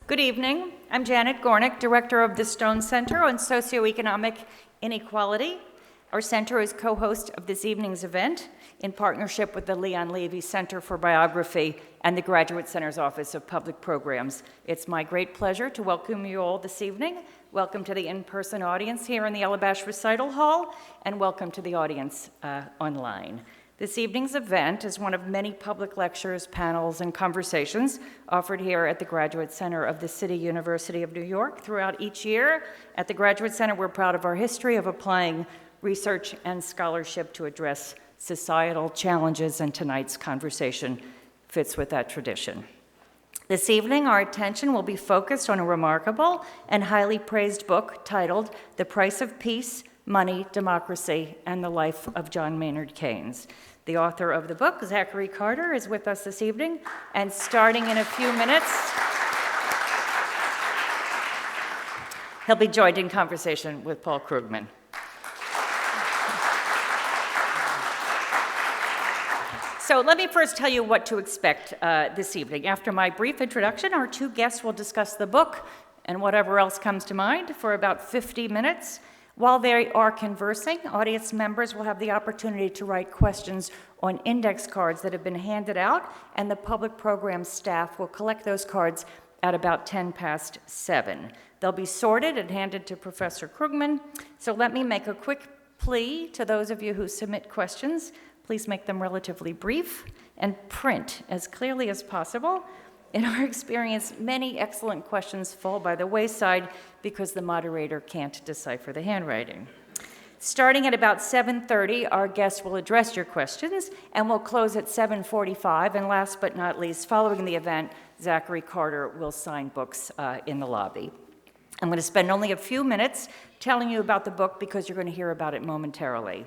Good evening. I'm Janet Gornick, Director of the Stone Center on Socioeconomic Inequality. Our center is co-host of this evening's event in partnership with the Leon Levy Center for Biography and the Graduate Center's Office of Public Programs. It's my great pleasure to welcome you all this evening. Welcome to the in-person audience here in the Alabash Recital Hall, and welcome to the audience online. This evening's event is one of many public lectures, panels, and conversations offered here at the Graduate Center of the City University of New York throughout each year. At the Graduate Center, we're proud of our history of applying research and scholarship to address societal challenges, and tonight's conversation fits with that tradition. This evening, our attention will be focused on a remarkable and highly praised book titled The Price of Peace, Money, Democracy, and the Life of John Maynard Keynes. The author of the book, Zachary Carter, is with us this evening, and starting in a few minutes, he'll be joined in conversation with Paul Krugman. So let me first tell you what to expect this evening. After my brief introduction, our two guests will discuss the book and whatever else comes to mind for about 50 minutes. While they are conversing, audience members will have the opportunity to write questions on index cards that have been handed out, and the public program staff will collect those cards at about 7:10. They'll be sorted and handed to Professor Krugman. So let me make a quick plea to those of you who submit questions. Please make them relatively brief and print as clearly as possible. In our experience, many excellent questions fall by the wayside because the moderator can't decipher the handwriting. Starting at about 7:30, our guests will address your questions, and we'll close at 7:45. And last but not least, following the event, Zachary Carter will sign books in the lobby. I'm going to spend only a few minutes telling you about the book because you're going to hear about it momentarily.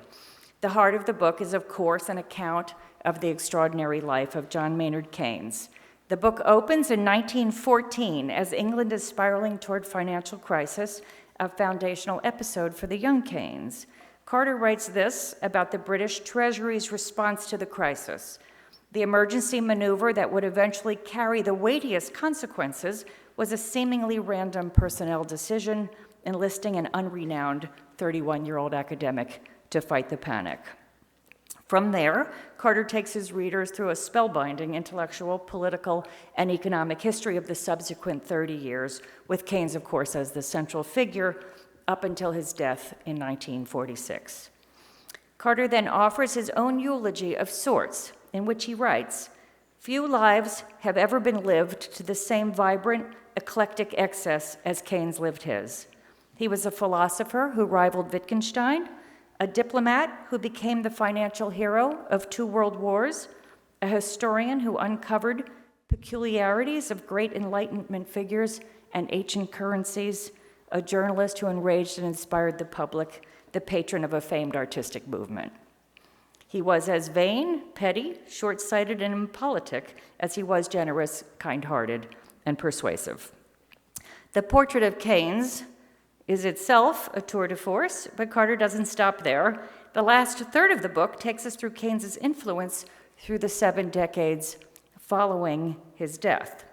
The heart of the book is, of course, an account of the extraordinary life of John Maynard Keynes. The book opens in 1914 as England is spiraling toward financial crisis, a foundational episode for the young Keynes. Carter writes this about the British Treasury's response to the crisis. The emergency maneuver that would eventually carry the weightiest consequences was a seemingly random personnel decision, enlisting an unrenowned 31-year-old academic to fight the panic. From there, Carter takes his readers through a spellbinding intellectual, political, and economic history of the subsequent 30 years, with Keynes, of course, as the central figure up until his death in 1946. Carter then offers his own eulogy of sorts, in which he writes, "Few lives have ever been lived to the same vibrant, eclectic excess as Keynes lived his. He was a philosopher who rivaled Wittgenstein, a diplomat who became the financial hero of 2 world wars, a historian who uncovered peculiarities of great Enlightenment figures and ancient currencies, a journalist who enraged and inspired the public, the patron of a famed artistic movement. He was as vain, petty, short-sighted, and impolitic as he was generous, kind-hearted, and persuasive." The portrait of Keynes is itself a tour de force, but Carter doesn't stop there. The last third of the book takes us through Keynes's influence through the 7 decades following his death.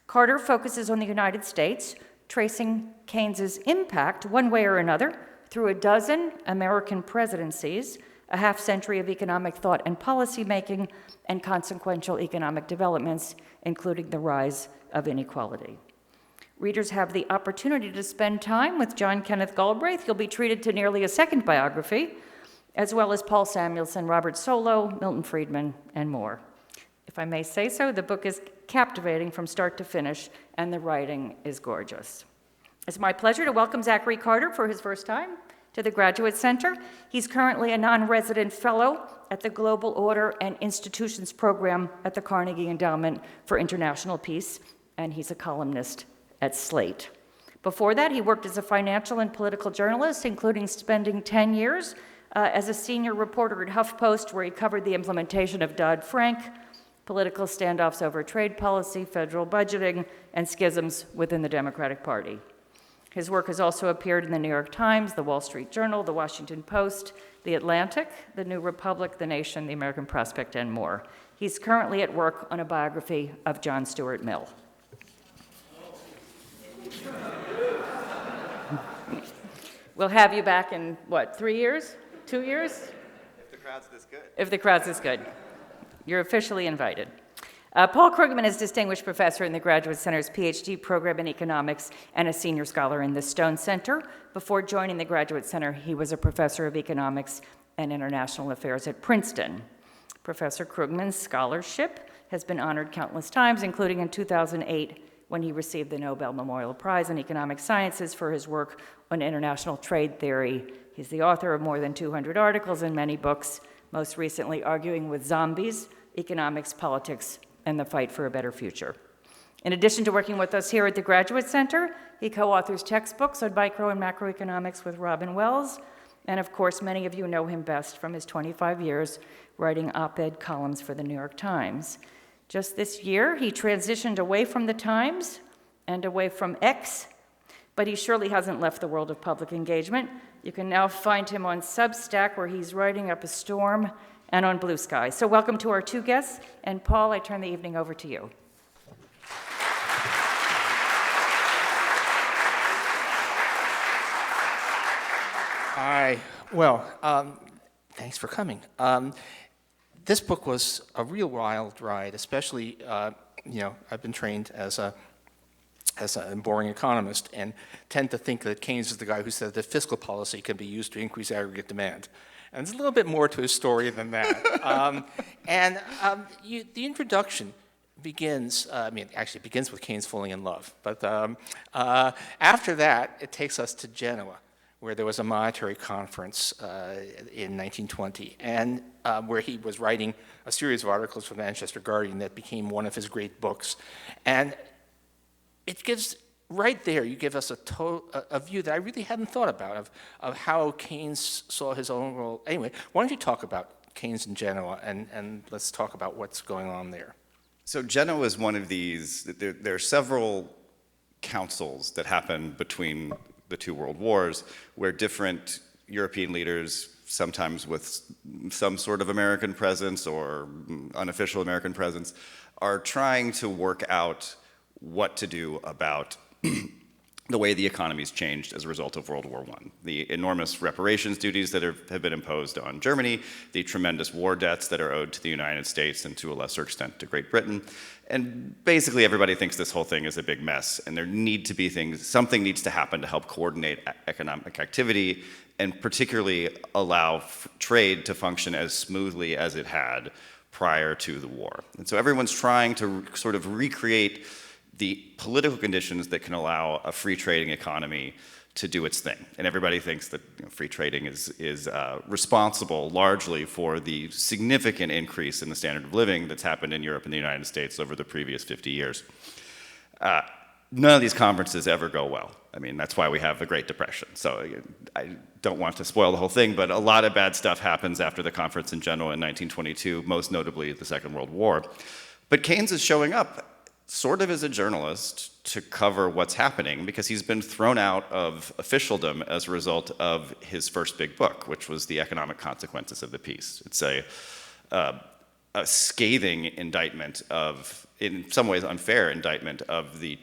Carter focuses on the United States, tracing Keynes's impact one way or another through a dozen American presidencies, a half-century of economic thought and policymaking, and consequential economic developments, including the rise of inequality. Readers have the opportunity to spend time with John Kenneth Galbraith. You'll be treated to nearly a second biography, as well as Paul Samuelson, Robert Solow, Milton Friedman, and more. If I may say so, the book is captivating from start to finish, and the writing is gorgeous. It's my pleasure to welcome Zachary Carter for his first time to the Graduate Center. He's currently a non-resident fellow at the Global Order and Institutions Program at the Carnegie Endowment for International Peace, and he's a columnist at Slate. Before that, he worked as a financial and political journalist, including spending 10 years as a senior reporter at HuffPost, where he covered the implementation of Dodd-Frank, political standoffs over trade policy, federal budgeting, and schisms within the Democratic Party. His work has also appeared in the New York Times, the Wall Street Journal, the Washington Post, the Atlantic, the New Republic, the Nation, the American Prospect, and more. He's currently at work on a biography of John Stuart Mill. We'll have you back in, 3 years? 2 years? If the crowd's this good. If the crowd's this good. You're officially invited. Paul Krugman is Distinguished Professor in the Graduate Center's PhD program in economics and a senior scholar in the Stone Center. Before joining the Graduate Center, he was a professor of economics and international affairs at Princeton. Professor Krugman's scholarship has been honored countless times, including in 2008 when he received the Nobel Memorial Prize in Economic Sciences for his work on international trade theory. He's the author of more than 200 articles and many books, most recently Arguing with Zombies, Economics, Politics, and the Fight for a Better Future. In addition to working with us here at the Graduate Center, he co-authors textbooks on micro and macroeconomics with Robin Wells, and of course, many of you know him best from his 25 years writing op-ed columns for the New York Times. Just this year, he transitioned away from the Times and away from X, but he surely hasn't left the world of public engagement. You can now find him on Substack, where he's writing up a storm, and on Blue Sky. So welcome to our two guests, and Paul, I turn the evening over to you. Thanks for coming. This book was a real wild ride, especially, I've been trained as a boring economist and tend to think that Keynes is the guy who said that fiscal policy can be used to increase aggregate demand. And there's a little bit more to his story than that. The introduction begins, actually begins with Keynes falling in love. But after that, it takes us to Genoa, where there was a monetary conference in 1920, and where he was writing a series of articles for the Manchester Guardian that became one of his great books. And it gives, right there, you give us a view that I really hadn't thought about of how Keynes saw his own role. Anyway, why don't you talk about Keynes and Genoa, and let's talk about what's going on there. So Genoa is one of these, there are several councils that happen between the two world wars where different European leaders, sometimes with some sort of American presence or unofficial American presence, are trying to work out what to do about the way the economy's changed as a result of World War I. The enormous reparations duties that have been imposed on Germany, the tremendous war debts that are owed to the United States and to a lesser extent to Great Britain. And basically everybody thinks this whole thing is a big mess, and there need to be something needs to happen to help coordinate economic activity and particularly allow trade to function as smoothly as it had prior to the war. And so everyone's trying to sort of recreate the political conditions that can allow a free trading economy to do its thing. And everybody thinks that free trading is responsible largely for the significant increase in the standard of living that's happened in Europe and the United States over the previous 50 years. None of these conferences ever go well. I mean, that's why we have the Great Depression. So I don't want to spoil the whole thing, but a lot of bad stuff happens after the conference in Genoa in 1922, most notably the Second World War. But Keynes is showing up sort of as a journalist to cover what's happening because he's been thrown out of officialdom as a result of his first big book, which was The Economic Consequences of the Peace. It's a scathing indictment of, in some ways unfair indictment of the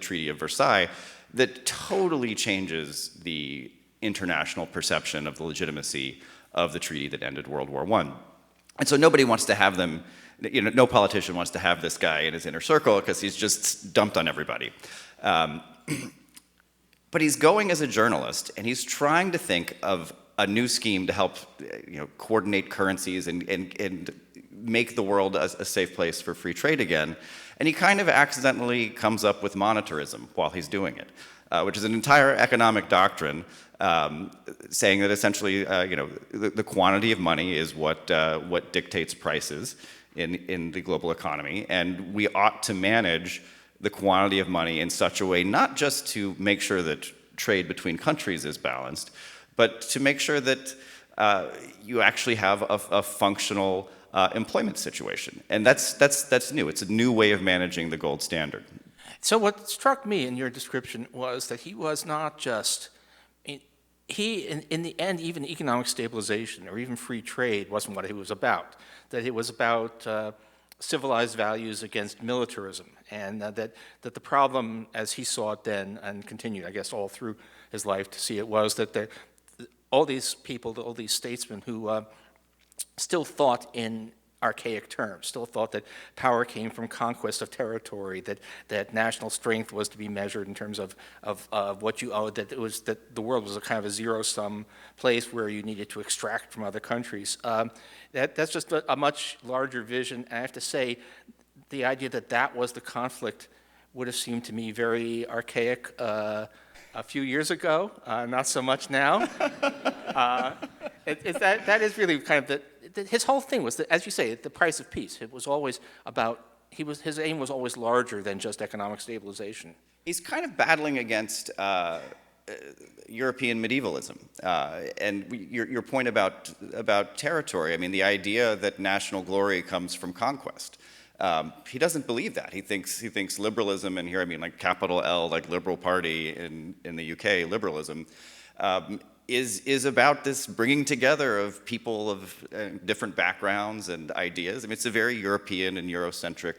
Treaty of Versailles that totally changes the international perception of the legitimacy of the treaty that ended World War I. And so nobody wants to have them, no politician wants to have this guy in his inner circle because he's just dumped on everybody. But he's going as a journalist, and he's trying to think of a new scheme to help coordinate currencies and make the world a safe place for free trade again. And he kind of accidentally comes up with monetarism while he's doing it, which is an entire economic doctrine saying that essentially the quantity of money is what dictates prices in the global economy, and we ought to manage the quantity of money in such a way not just to make sure that trade between countries is balanced, but to make sure that you actually have a functional employment situation. And that's new. It's a new way of managing the gold standard. So what struck me in your description was that he was not just, in the end, even economic stabilization or even free trade wasn't what he was about. That it was about civilized values against militarism, and that the problem, as he saw it then, and continued, I guess, all through his life to see it, was that all these people, all these statesmen who still thought in archaic terms, still thought that power came from conquest of territory, that national strength was to be measured in terms of what you owed, that the world was a kind of a zero-sum place where you needed to extract from other countries. That's just a much larger vision, and I have to say, the idea that was the conflict would have seemed to me very archaic a few years ago, not so much now. That is really kind of his whole thing was that, as you say, the price of peace. It was always about, his aim was always larger than just economic stabilization. He's kind of battling against European medievalism. And your point about territory, I mean, the idea that national glory comes from conquest. He doesn't believe that. He thinks liberalism, and here I mean like capital L, like Liberal Party in the UK, liberalism, is about this bringing together of people of different backgrounds and ideas. I mean, it's a very European and Eurocentric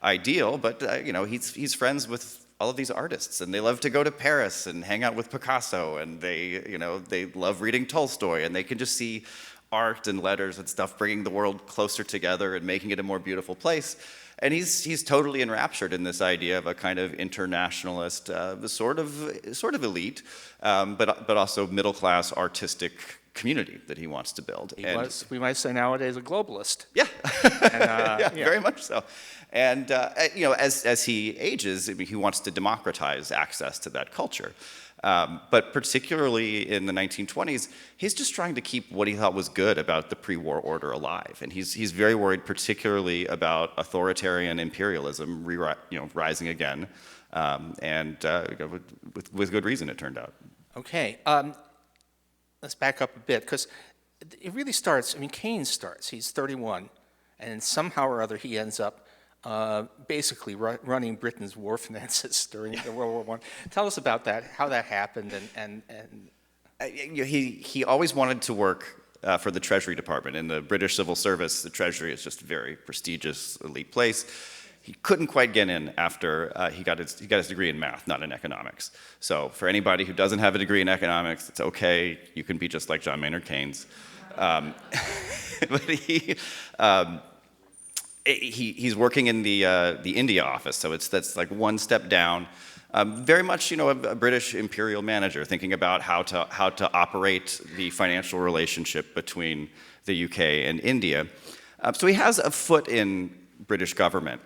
ideal, but he's friends with all of these artists, and they love to go to Paris and hang out with Picasso, and they love reading Tolstoy, and they can just see art and letters and stuff bringing the world closer together and making it a more beautiful place. And he's totally enraptured in this idea of a kind of internationalist, sort of elite, but also middle class artistic community that he wants to build. We might say nowadays a globalist. Yeah, and, very much so. And as he ages, I mean, he wants to democratize access to that culture. But particularly in the 1920s, he's just trying to keep what he thought was good about the pre-war order alive. And he's very worried particularly about authoritarian imperialism rising again, with good reason, it turned out. Okay, let's back up a bit, because it really starts, I mean, Keynes starts, he's 31, and somehow or other he ends up basically running Britain's war finances during the World War I. Tell us about that, how that happened, and he always wanted to work for the Treasury Department. In the British Civil Service, the Treasury is just a very prestigious, elite place. He couldn't quite get in after he got his degree in math, not in economics. So for anybody who doesn't have a degree in economics, it's okay. You can be just like John Maynard Keynes. But he's working in the India office, so that's like one step down. Very much, a British imperial manager thinking about how to operate the financial relationship between the UK and India. So he has a foot in British government,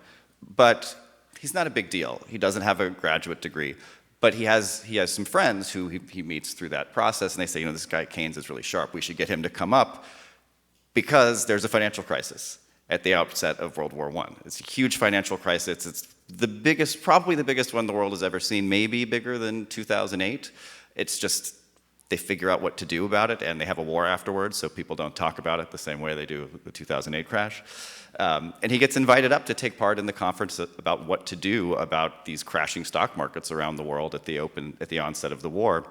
but he's not a big deal. He doesn't have a graduate degree, but he has some friends who he meets through that process, and they say, this guy Keynes is really sharp. We should get him to come up because there's a financial crisis at the outset of World War I. It's a huge financial crisis. It's probably the biggest one the world has ever seen, maybe bigger than 2008. It's just, they figure out what to do about it, and they have a war afterwards, so people don't talk about it the same way they do the 2008 crash. And he gets invited up to take part in the conference about what to do about these crashing stock markets around the world at the onset of the war.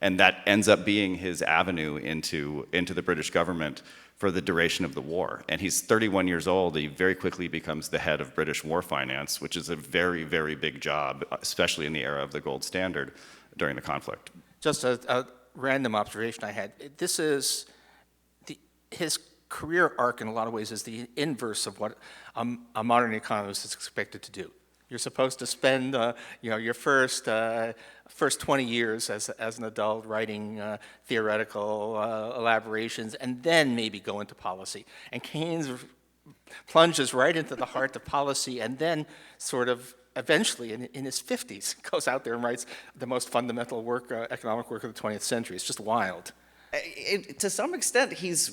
And that ends up being his avenue into the British government for the duration of the war. And he's 31 years old. He very quickly becomes the head of British war finance, which is a very, very big job, especially in the era of the gold standard during the conflict. Just a random observation I had. This is his career arc in a lot of ways is the inverse of what a modern economist is expected to do. You're supposed to spend your first 20 years as an adult writing theoretical elaborations, and then maybe go into policy. And Keynes plunges right into the heart of policy, and then sort of eventually in his 50s goes out there and writes the most fundamental work, economic work of the 20th century. It's just wild. To some extent, he's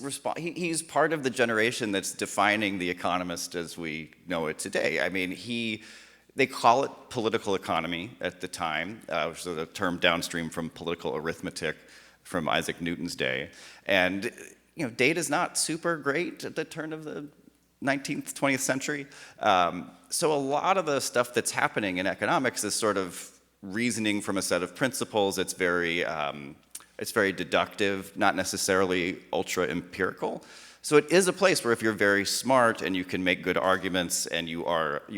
part of the generation that's defining the economist as we know it today. I mean, they call it political economy at the time, which is a term downstream from political arithmetic from Isaac Newton's day. And data's not super great at the turn of the 19th, 20th century. So a lot of the stuff that's happening in economics is sort of reasoning from a set of principles. It's very deductive, not necessarily ultra empirical. So it is a place where if you're very smart and you can make good arguments and you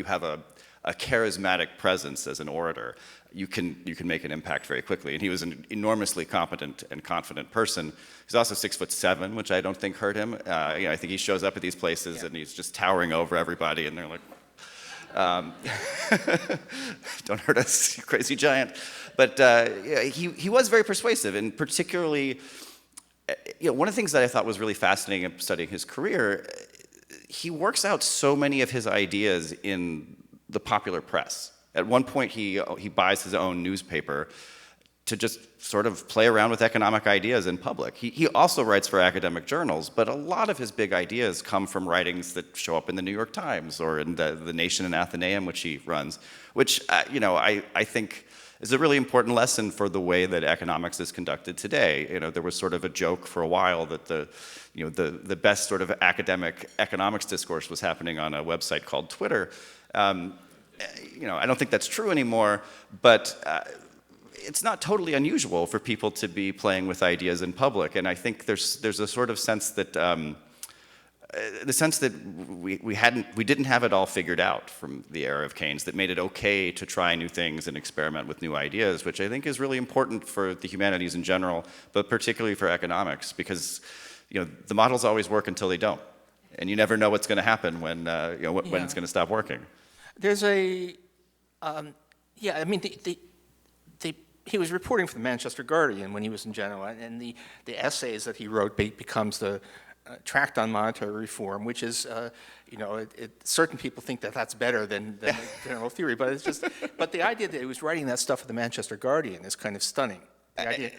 have a charismatic presence as an orator, you can make an impact very quickly. And he was an enormously competent and confident person. He's also 6'7", which I don't think hurt him. I think he shows up at these places and he's just towering over everybody, and they're like, don't hurt us, you crazy giant. But he was very persuasive, and particularly, one of the things that I thought was really fascinating in studying his career, he works out so many of his ideas in the popular press. At one point, he buys his own newspaper to just sort of play around with economic ideas in public. He also writes for academic journals, but a lot of his big ideas come from writings that show up in the New York Times or in the Nation and Athenaeum, which he runs, which I think is a really important lesson for the way that economics is conducted today. There was sort of a joke for a while that the best sort of academic economics discourse was happening on a website called Twitter. I don't think that's true anymore, but it's not totally unusual for people to be playing with ideas in public. And I think there's a sort of sense that we didn't have it all figured out from the era of Keynes that made it okay to try new things and experiment with new ideas, which I think is really important for the humanities in general, but particularly for economics, because the models always work until they don't, and you never know what's going to happen when it's going to stop working. There's he was reporting for the Manchester Guardian when he was in Genoa, and the essays that he wrote becomes the tract on monetary reform, which is, certain people think that that's better than the general theory, but it's just, but the idea that he was writing that stuff for the Manchester Guardian is kind of stunning. The idea,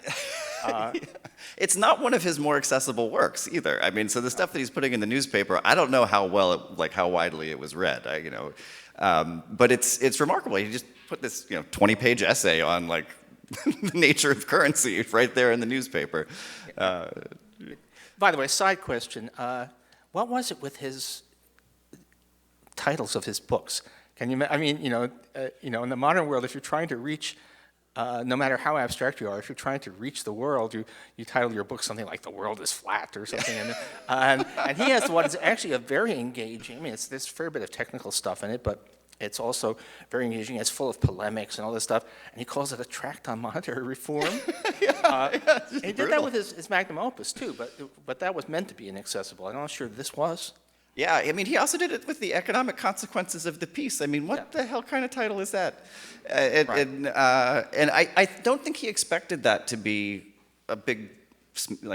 it's not one of his more accessible works either. I mean, so the stuff that he's putting in the newspaper, I don't know how how widely it was read. But it's remarkable. He just put this 20-page essay on the nature of currency right there in the newspaper. By the way, side question: what was it with his titles of his books? Can you? I mean, in the modern world, if you're trying to reach, no matter how abstract you are, if you're trying to reach the world, you title your book something like "The World is Flat" or something. And he has one that's actually a very engaging. I mean, there's a fair bit of technical stuff in it, but it's also very engaging. It's full of polemics and all this stuff. And he calls it a tract on monetary reform. He did that with his magnum opus, too, but that was meant to be inaccessible. I'm not sure this was. Yeah, I mean, he also did it with the economic consequences of the peace. I mean, what the hell kind of title is that? And I don't think he expected that to be a big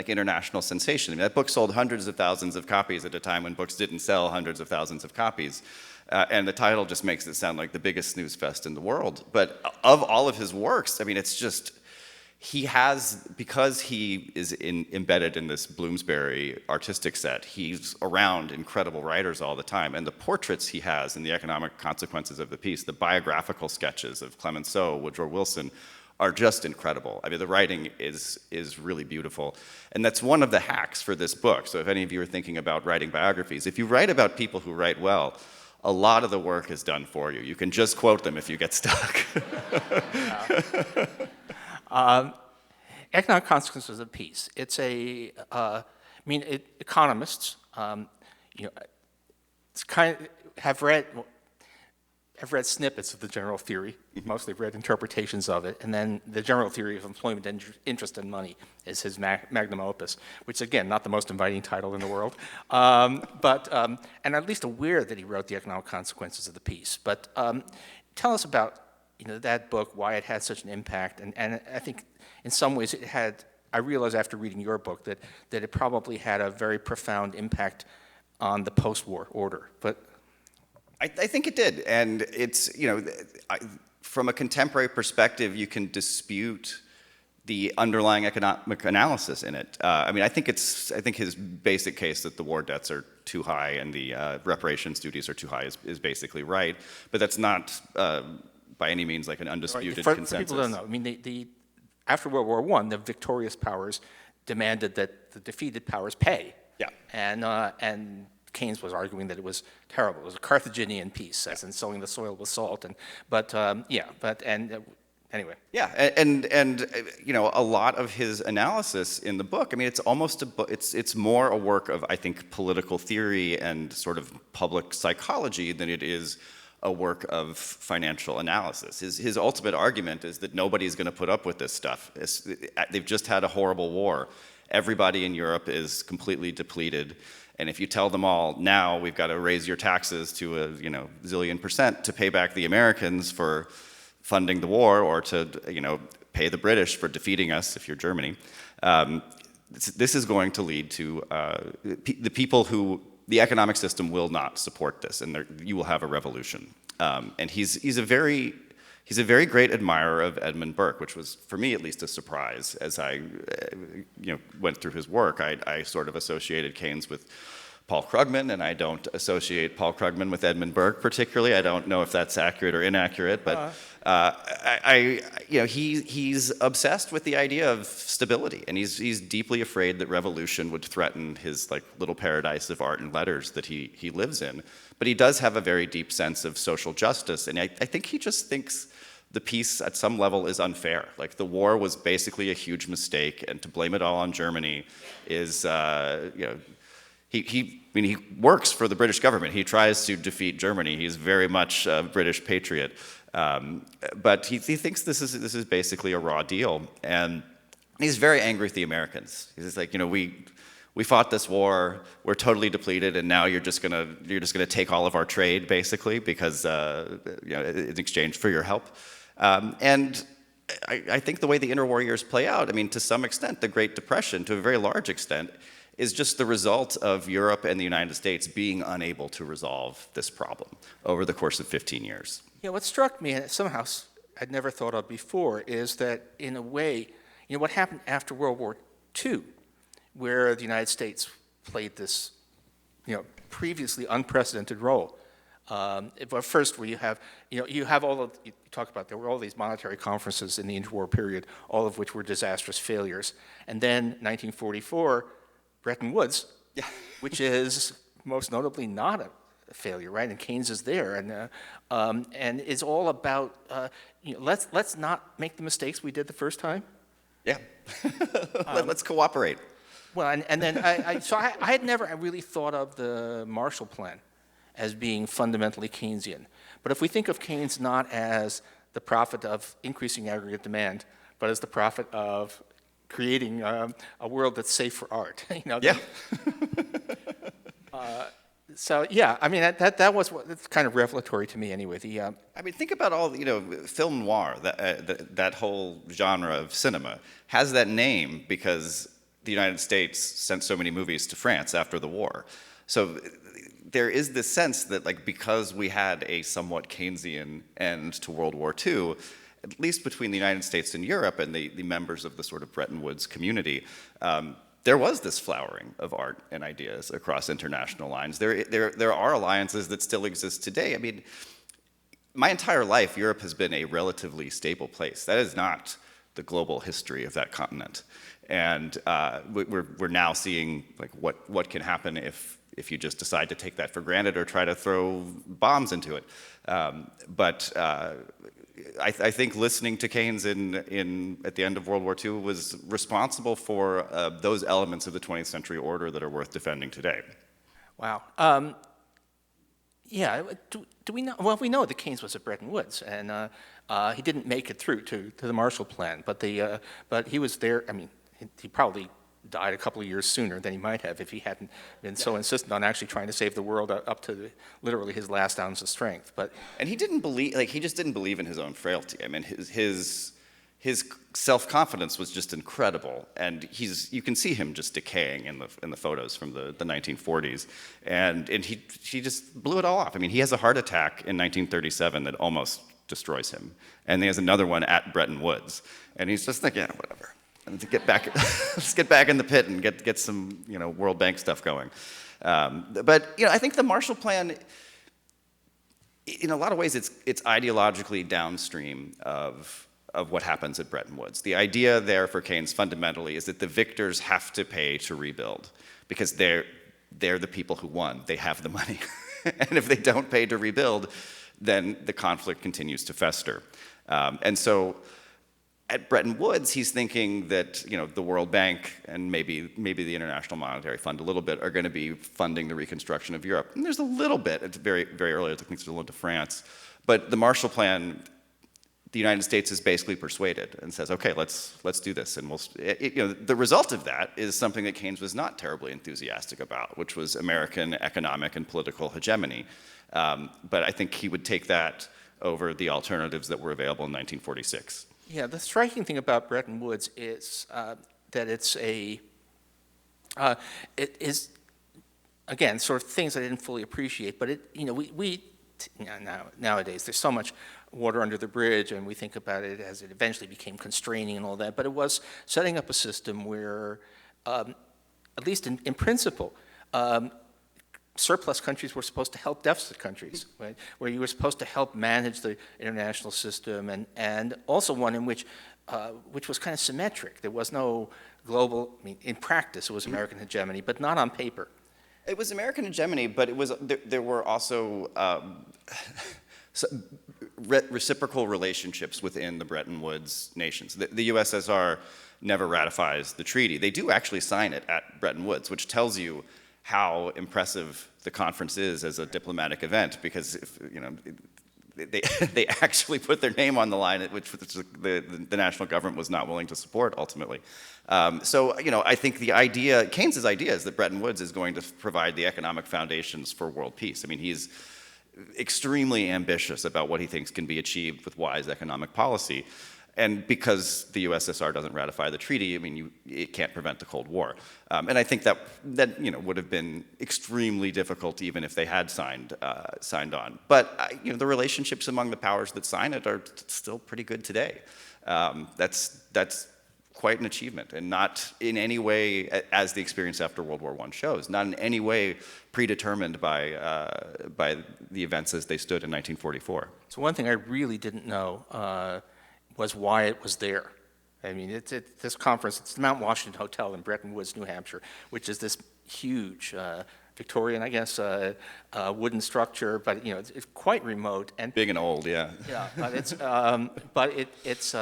international sensation. I mean, that book sold hundreds of thousands of copies at a time when books didn't sell hundreds of thousands of copies. And the title just makes it sound like the biggest snooze fest in the world. But of all of his works, I mean, it's just, because he is embedded in this Bloomsbury artistic set, he's around incredible writers all the time. And the portraits he has in the economic consequences of the peace, the biographical sketches of Clemenceau, Woodrow Wilson, are just incredible. I mean, the writing is really beautiful. And that's one of the hacks for this book. So if any of you are thinking about writing biographies, if you write about people who write well, a lot of the work is done for you. You can just quote them if you get stuck. Economic consequences of peace. It's economists, have read snippets of the general theory, mostly read interpretations of it, and then the general theory of employment and interest and money is his magnum opus, which again, not the most inviting title in the world, and at least aware that he wrote the economic consequences of the peace. But tell us about that book, why it had such an impact, and I think in some ways I realized after reading your book that it probably had a very profound impact on the post-war order. But I think it did, and it's from a contemporary perspective, you can dispute the underlying economic analysis in it. I think his basic case that the war debts are too high and the reparations duties are too high is basically right, but that's not by any means like an undisputed consensus. For people who don't know, I mean, after World War I, the victorious powers demanded that the defeated powers pay. Yeah, and Keynes was arguing that it was terrible. It was a Carthaginian peace, as in sowing the soil with salt. And Anyway. Yeah, and you know, a lot of his analysis in the book, I mean, it's almost it's more a work of, I think, political theory and sort of public psychology than it is a work of financial analysis. His ultimate argument is that nobody's going to put up with this stuff. They've just had a horrible war. Everybody in Europe is completely depleted. And if you tell them all, now we've got to raise your taxes to a zillion% to pay back the Americans for funding the war, or to pay the British for defeating us if you're Germany, this is going to lead to the people who the economic system will not support this, and you will have a revolution. And he's a very great admirer of Edmund Burke, which was, for me at least, a surprise as I went through his work. I sort of associated Keynes with Paul Krugman, and I don't associate Paul Krugman with Edmund Burke particularly. I don't know if that's accurate or inaccurate, but he's obsessed with the idea of stability, and he's deeply afraid that revolution would threaten his little paradise of art and letters that he lives in. But he does have a very deep sense of social justice, and I think he just thinks the peace at some level is unfair. Like, the war was basically a huge mistake, and to blame it all on Germany is He works for the British government. He tries to defeat Germany. He's very much a British patriot. But he thinks this is basically a raw deal. And he's very angry with the Americans. He's like, we fought this war, we're totally depleted, and now you're just gonna take all of our trade, basically, because in exchange for your help. And I think the way the interwar years play out, I mean, to some extent, the Great Depression, to a very large extent, is just the result of Europe and the United States being unable to resolve this problem over the course of 15 years. Yeah, what struck me, and somehow I'd never thought of before, is that in a way, what happened after World War II, where the United States played this, previously unprecedented role. But first, where you have all of, you talk about, there were all these monetary conferences in the interwar period, all of which were disastrous failures. And then 1944, Bretton Woods, which is most notably not a failure, right? And Keynes is there, and is all about let's not make the mistakes we did the first time. Yeah, let's cooperate. Well, and then I had never really thought of the Marshall Plan as being fundamentally Keynesian. But if we think of Keynes not as the prophet of increasing aggregate demand, but as the prophet of creating a world that's safe for art. Yeah. So yeah, I mean that was that's kind of revelatory to me anyway. I mean, think about all film noir. That whole genre of cinema has that name because the United States sent so many movies to France after the war. So there is this sense that because we had a somewhat Keynesian end to World War II, at least between the United States and Europe and the members of the sort of Bretton Woods community, there was this flowering of art and ideas across international lines. There are alliances that still exist today. I mean, my entire life, Europe has been a relatively stable place. That is not the global history of that continent. And we're now seeing what can happen if you just decide to take that for granted or try to throw bombs into it. I think listening to Keynes at the end of World War II was responsible for those elements of the 20th century order that are worth defending today. Wow. Yeah. Do we know? Well, we know that Keynes was at Bretton Woods, and he didn't make it through to the Marshall Plan, but he was there. I mean, he probably died a couple of years sooner than he might have if he hadn't been so insistent on actually trying to save the world up to literally his last ounce of strength. And he didn't believe, he just didn't believe in his own frailty. I mean, his self-confidence was just incredible, and you can see him just decaying in the photos from the 1940s, and he just blew it all off. I mean, he has a heart attack in 1937 that almost destroys him, and he has another one at Bretton Woods, and he's just like, yeah, whatever. And to get back, let's get back in the pit and get some World Bank stuff going. But I think the Marshall Plan, in a lot of ways, it's ideologically downstream of what happens at Bretton Woods. The idea there for Keynes fundamentally is that the victors have to pay to rebuild because they're the people who won. They have the money, and if they don't pay to rebuild, then the conflict continues to fester. And so at Bretton Woods, he's thinking that the World Bank and maybe the International Monetary Fund a little bit are going to be funding the reconstruction of Europe. And there's a little bit. It's very, very early. I think it's a little into France. But the Marshall Plan, the United States is basically persuaded and says, okay, let's do this. And the result of that is something that Keynes was not terribly enthusiastic about, which was American economic and political hegemony. But I think he would take that over the alternatives that were available in 1946. Yeah, the striking thing about Bretton Woods is that it is, again, sort of things I didn't fully appreciate, but nowadays there's so much water under the bridge, and we think about it as it eventually became constraining and all that, but it was setting up a system where, at least in principle, surplus countries were supposed to help deficit countries, right? Where you were supposed to help manage the international system, and also one in which was kind of symmetric. There was no global, in practice it was American hegemony, but not on paper. It was American hegemony, but there were also reciprocal relationships within the Bretton Woods nations. The USSR never ratifies the treaty. They do actually sign it at Bretton Woods, which tells you how impressive the conference is as a diplomatic event, because they actually put their name on the line, which the national government was not willing to support ultimately. So I think Keynes's idea is that Bretton Woods is going to provide the economic foundations for world peace. I mean, he's extremely ambitious about what he thinks can be achieved with wise economic policy. And because the USSR doesn't ratify the treaty, it can't prevent the Cold War. And I think that would have been extremely difficult even if they had signed on. But the relationships among the powers that sign it are still pretty good today. That's quite an achievement, and not in any way, as the experience after World War I shows, not in any way predetermined by the events as they stood in 1944. So one thing I really didn't know was why it was there. I mean, this conference, it's the Mount Washington Hotel in Bretton Woods, New Hampshire, which is this huge Victorian, I guess, wooden structure, but it's quite remote and big and old, yeah. Yeah, but it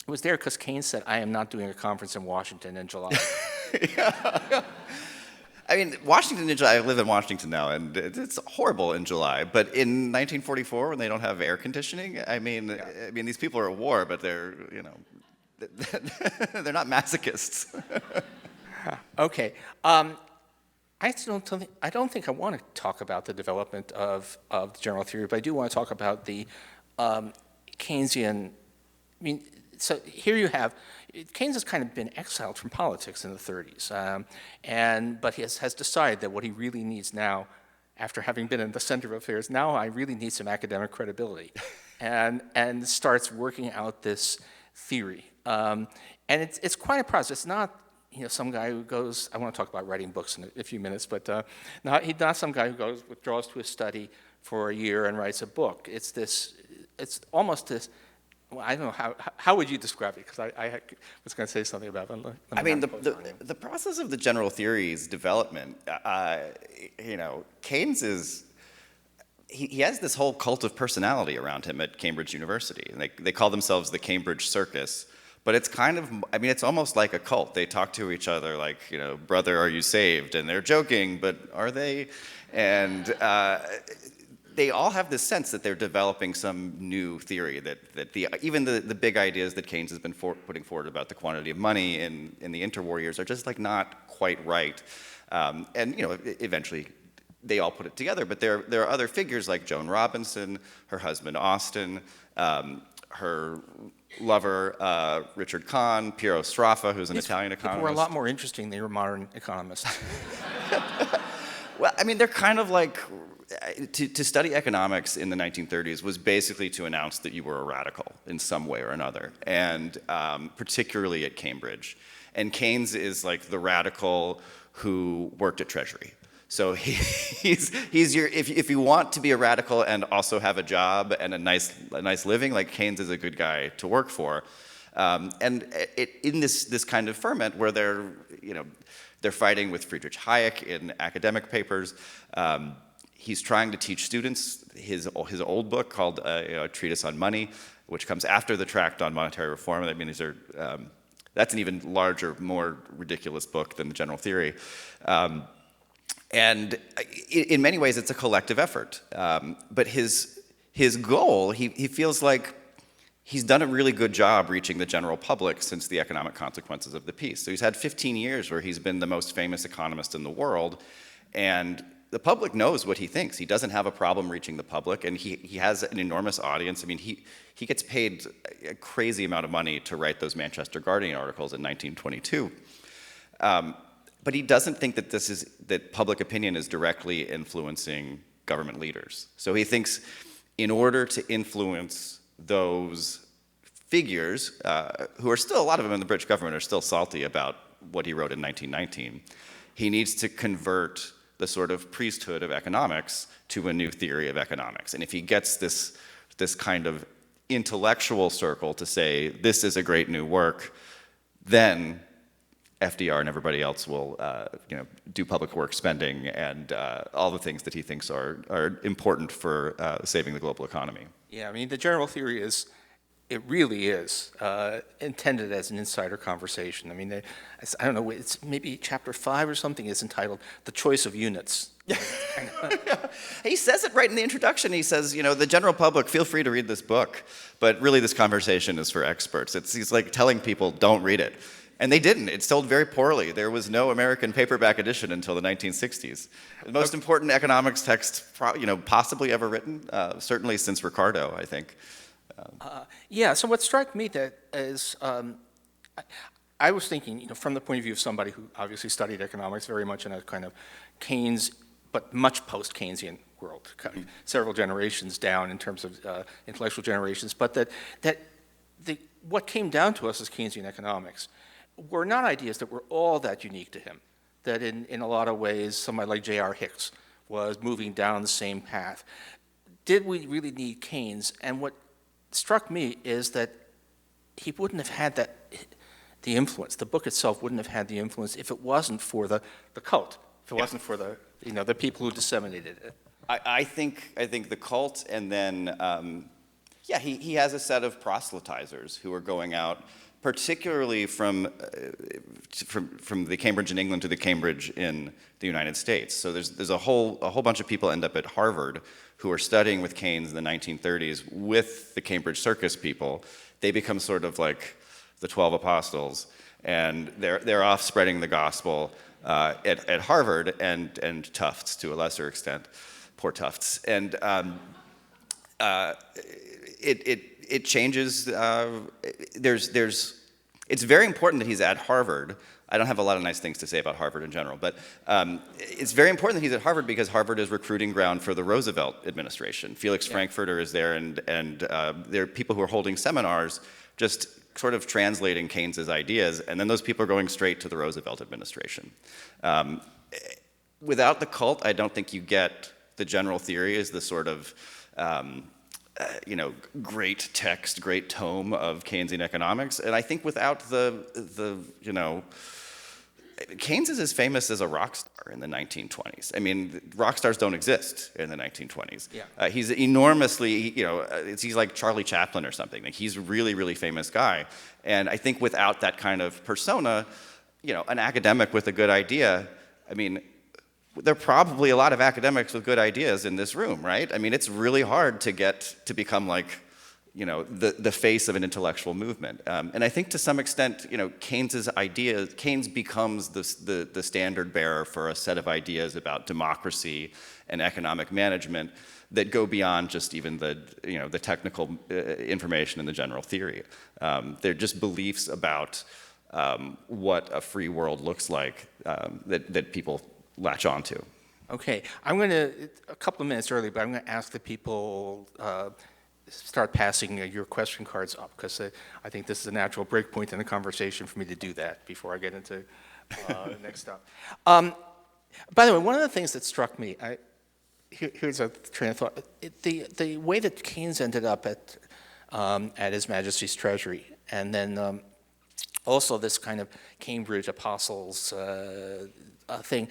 was there because Keynes said, "I am not doing a conference in Washington in July." Yeah. I mean, Washington in July, I live in Washington now, and it's horrible in July. But in 1944, when they don't have air conditioning, I mean, these people are at war, but they're not masochists. Okay. I don't think I want to talk about the development of the general theory, but I do want to talk about the Keynesian. So here you have, Keynes has kind of been exiled from politics in the 30s, but he has decided that what he really needs now, after having been in the center of affairs, now I really need some academic credibility, and starts working out this theory. And it's quite a process. It's not some guy who goes, I want to talk about writing books in a few minutes, but he's not some guy who withdraws to a study for a year and writes a book. It's almost this. Well, I don't know, how would you describe it? Because I was going to say something about it. The process of the general theory's development, Keynes he has this whole cult of personality around him at Cambridge University. And they call themselves the Cambridge Circus, but it's kind of, it's almost like a cult. They talk to each other like, brother, are you saved? And they're joking, but are they? And they all have this sense that they're developing some new theory, that even the big ideas that Keynes has been putting forward about the quantity of money in the interwar years are just not quite right. And eventually they all put it together, but there are other figures like Joan Robinson, her husband Austin, her lover Richard Kahn, Piero Sraffa, who's an Italian economist. People were a lot more interesting than your modern economists. Well, they're kind of like, to study economics in the 1930s was basically to announce that you were a radical in some way or another, and particularly at Cambridge. And Keynes is like the radical who worked at Treasury. So he's your, if you want to be a radical and also have a job and a nice living, like Keynes is a good guy to work for. And in this kind of ferment where they're fighting with Friedrich Hayek in academic papers. He's trying to teach students his old book called A Treatise on Money. which comes after the tract on monetary reform. I mean, these are that's an even larger, more ridiculous book than the general theory. And in many ways, it's a collective effort. But his goal, he feels like he's done a really good job reaching the general public since the economic consequences of the piece. So he's had 15 years where he's been the most famous economist in the world, and the public knows what he thinks. He doesn't have a problem reaching the public, and he has an enormous audience. I mean, he gets paid a crazy amount of money to write those Manchester Guardian articles in 1922. But he doesn't think that that public opinion is directly influencing government leaders. So he thinks in order to influence those figures, who are still, a lot of them in the British government are still salty about what he wrote in 1919, he needs to convert the sort of priesthood of economics to a new theory of economics. And if he gets this kind of intellectual circle to say, this is a great new work, then FDR and everybody else will do public work spending and all the things that he thinks are important for saving the global economy. Yeah, I mean, the general theory it really is intended as an insider conversation. I mean, I don't know, it's maybe chapter 5 or something is entitled The Choice of Units. He says it right in the introduction. He says, the general public, feel free to read this book, but really this conversation is for experts. He's like telling people, don't read it. And they didn't. It sold very poorly. There was no American paperback edition until the 1960s. The most important economics text, possibly ever written, certainly since Ricardo, I think. Yeah, so what struck me that is, I was thinking, from the point of view of somebody who obviously studied economics very much in a kind of Keynes, but much post-Keynesian world, several generations down in terms of intellectual generations, but what came down to us as Keynesian economics were not ideas that were all that unique to him, that in a lot of ways somebody like J.R. Hicks was moving down the same path. Did we really need Keynes? And what struck me is that he wouldn't have had the influence. The book itself wouldn't have had the influence if it wasn't for the cult, if it wasn't for the people who disseminated it. I think the cult, and then he has a set of proselytizers who are going out, particularly from the Cambridge in England to the Cambridge in the United States. So there's a whole bunch of people end up at Harvard who are studying with Keynes in the 1930s with the Cambridge Circus people. They become sort of like the 12 apostles, and they're off spreading the gospel at Harvard and Tufts to a lesser extent. Poor Tufts. And it changes. It's very important that he's at Harvard. I don't have a lot of nice things to say about Harvard in general, but it's very important that he's at Harvard because Harvard is recruiting ground for the Roosevelt administration. Felix Frankfurter is there, and there are people who are holding seminars just sort of translating Keynes's ideas, and then those people are going straight to the Roosevelt administration. Without the cult, I don't think you get the general theory as the sort of great text, great tome of Keynesian economics. And I think without Keynes is as famous as a rock star in the 1920s. I mean, rock stars don't exist in the 1920s. Yeah. He's enormously, he's like Charlie Chaplin or something. Like, he's a really, really famous guy. And I think without that kind of persona, an academic with a good idea, I mean, there are probably a lot of academics with good ideas in this room, right? I mean, it's really hard to become like, the face of an intellectual movement. And I think to some extent, Keynes becomes the standard bearer for a set of ideas about democracy and economic management that go beyond just even the technical information in the general theory. They're just beliefs about what a free world looks like that people latch onto. Okay, a couple of minutes early, but I'm going to ask the people start passing your question cards up, because I think this is a natural break point in the conversation for me to do that before I get into the next stuff. By the way, one of the things that struck me, here's a train of thought. The way that Keynes ended up at His Majesty's Treasury, and then also this kind of Cambridge apostles thing.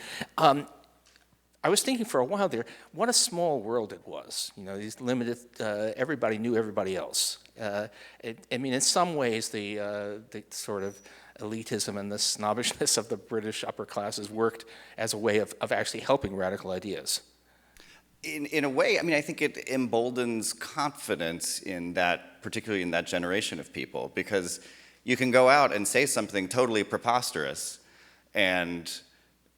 I was thinking for a while there, what a small world it was. You know, these limited, everybody knew everybody else. I mean, in some ways, the sort of elitism and the snobbishness of the British upper classes worked as a way of actually helping radical ideas. In a way, I mean, I think it emboldens confidence in that, particularly in that generation of people, because you can go out and say something totally preposterous, and,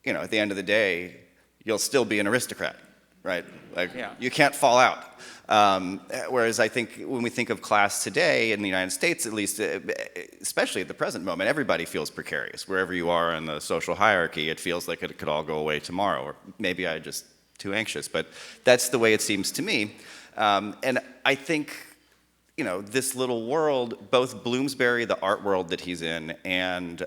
you know, at the end of the day, you'll still be an aristocrat, right? Like, you can't fall out. Whereas I think when we think of class today, in the United States at least, especially at the present moment, everybody feels precarious. Wherever you are in the social hierarchy, it feels like it could all go away tomorrow, or maybe I just too anxious, but that's the way it seems to me. And I think, you know, this little world, both Bloomsbury, the art world that he's in, and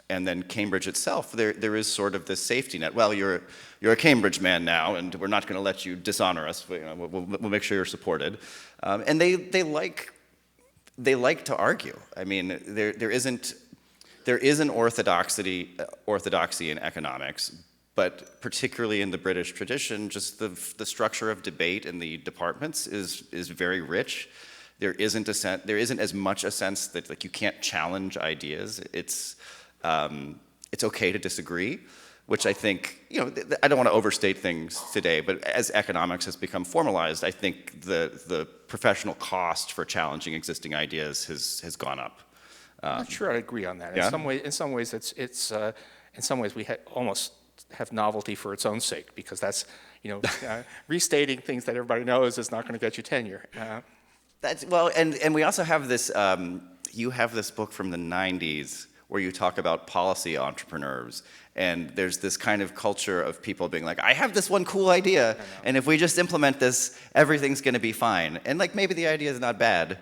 then Cambridge itself, there is sort of this safety net. Well, you're a Cambridge man now, and we're not going to let you dishonor us. But, you know, we'll make sure you're supported. And they like to argue. I mean, there is an orthodoxy in economics, but particularly in the British tradition, just the structure of debate in the departments is very rich. There isn't as much a sense that, like, you can't challenge ideas. It's okay to disagree, which I think, you know, I don't want to overstate things today, but as economics has become formalized, I think the professional cost for challenging existing ideas has gone up. I'm not sure I'd agree on that. Yeah? In some ways, in some ways we almost have novelty for its own sake, because that's, you know, restating things that everybody knows is not going to get you tenure. And we also have this. You have this book from the '90s where you talk about policy entrepreneurs, and there's this kind of culture of people being like, I have this one cool idea, and if we just implement this, everything's going to be fine. And, like, maybe the idea is not bad,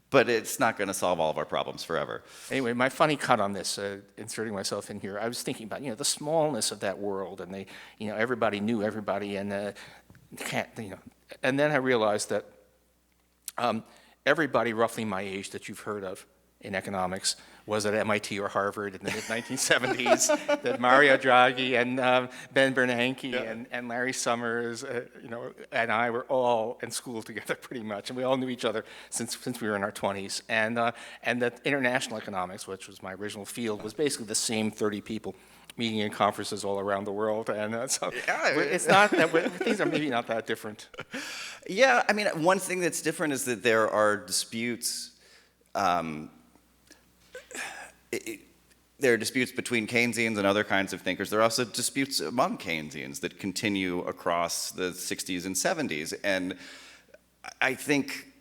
but it's not going to solve all of our problems forever. Anyway, my funny cut on this, inserting myself in here, I was thinking about, you know, the smallness of that world, and everybody knew everybody, and and then I realized that everybody roughly my age that you've heard of in economics was at MIT or Harvard in the mid-1970s, that Mario Draghi and Ben Bernanke and Larry Summers, and I were all in school together pretty much, and we all knew each other since we were in our 20s. And that international economics, which was my original field, was basically the same 30 people meeting in conferences all around the world, and so it's not that things are maybe not that different. Yeah, I mean, one thing that's different is that there are disputes. There are disputes between Keynesians and other kinds of thinkers. There are also disputes among Keynesians that continue across the 60s and 70s. And I think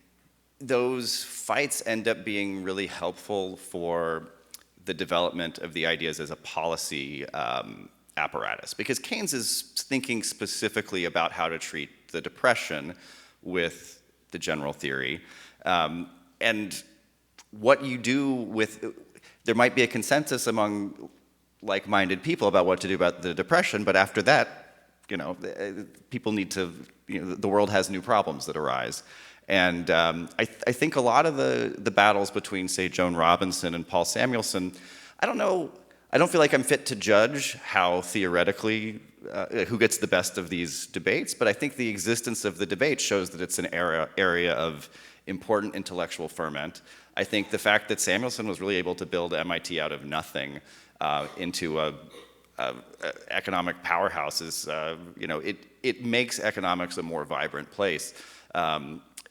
those fights end up being really helpful for the development of the ideas as a policy apparatus. Because Keynes is thinking specifically about how to treat the Depression with the general theory. And what you do with... There might be a consensus among like-minded people about what to do about the Depression, but after that, people need to, the world has new problems that arise. And I think a lot of the battles between, say, Joan Robinson and Paul Samuelson, I don't feel like I'm fit to judge how theoretically, who gets the best of these debates, but I think the existence of the debate shows that it's an area of important intellectual ferment. I think the fact that Samuelson was really able to build MIT out of nothing into a economic powerhouse is, it makes economics a more vibrant place.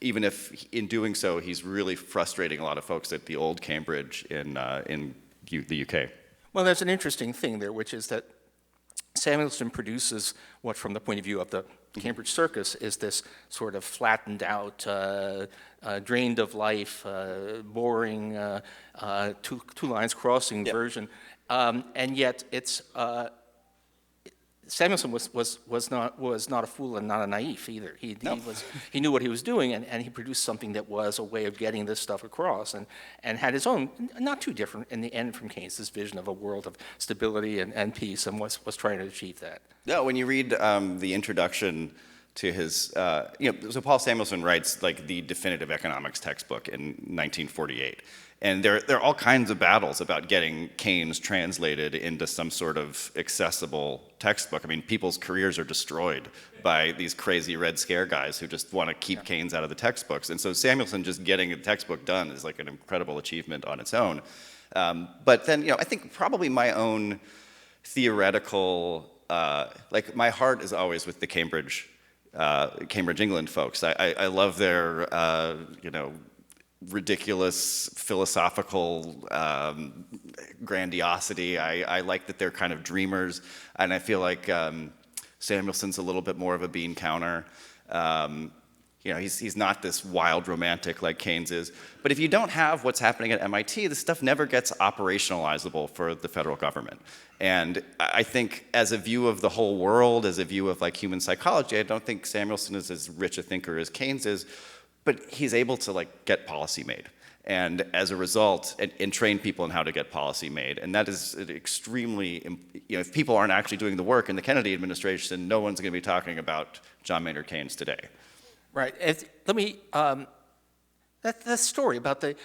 Even if in doing so, he's really frustrating a lot of folks at the old Cambridge in the UK. Well, there's an interesting thing there, which is that Samuelson produces what, from the point of view of the Cambridge circus, is this sort of flattened out, drained of life, boring, two lines crossing version, and yet it's Samuelson was not a fool and not a naif either. He knew what he was doing, and he produced something that was a way of getting this stuff across, and had his own, not too different in the end from Keynes, this vision of a world of stability and peace, and was trying to achieve that. No, when you read the introduction to his, so Paul Samuelson writes like the definitive economics textbook in 1948. And there are all kinds of battles about getting Keynes translated into some sort of accessible textbook. I mean, people's careers are destroyed by these crazy Red Scare guys who just want to keep Keynes out of the textbooks. And so Samuelson just getting a textbook done is like an incredible achievement on its own. But then, I think probably my own theoretical, like my heart is always with the Cambridge, England folks. I love their, ridiculous philosophical grandiosity. I like that they're kind of dreamers, and I feel like Samuelson's a little bit more of a bean counter. He's not this wild romantic like Keynes is. But if you don't have what's happening at MIT, this stuff never gets operationalizable for the federal government. And I think as a view of the whole world, as a view of like human psychology, I don't think Samuelson is as rich a thinker as Keynes is, but he's able to like get policy made. And as a result, and train people in how to get policy made. And that is extremely, if people aren't actually doing the work in the Kennedy administration, no one's going to be talking about John Maynard Keynes today. Right. Let me, that story about the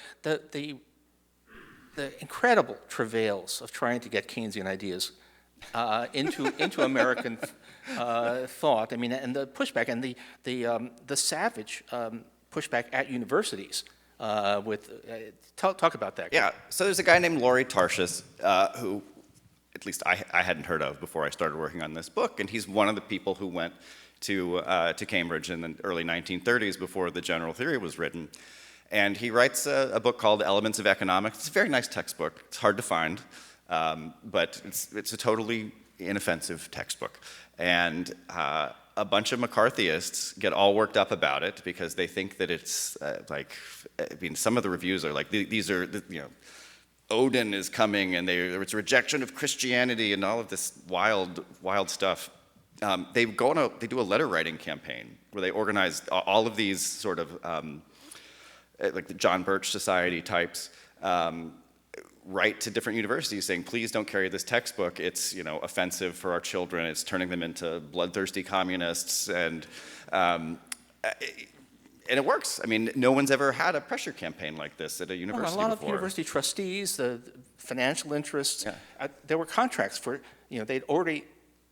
incredible travails of trying to get Keynesian ideas into American thought. I mean, and the pushback and the savage pushback at universities. Talk about that. Yeah. So there's a guy named Laurie Tarshis who, at least I hadn't heard of before I started working on this book, and he's one of the people who went to Cambridge in the early 1930s before the general theory was written. And he writes a book called Elements of Economics. It's a very nice textbook. It's hard to find, but it's a totally inoffensive textbook. And a bunch of McCarthyists get all worked up about it because they think that it's some of the reviews are like, these are, Odin is coming and it's a rejection of Christianity and all of this wild stuff. They do a letter writing campaign where they organize all of these sort of like the John Birch Society types write to different universities saying, please don't carry this textbook. It's offensive for our children. It's turning them into bloodthirsty communists, and it works. I mean, no one's ever had a pressure campaign like this at a university before. A lot before. of university trustees, the financial interests, there were contracts for, they'd already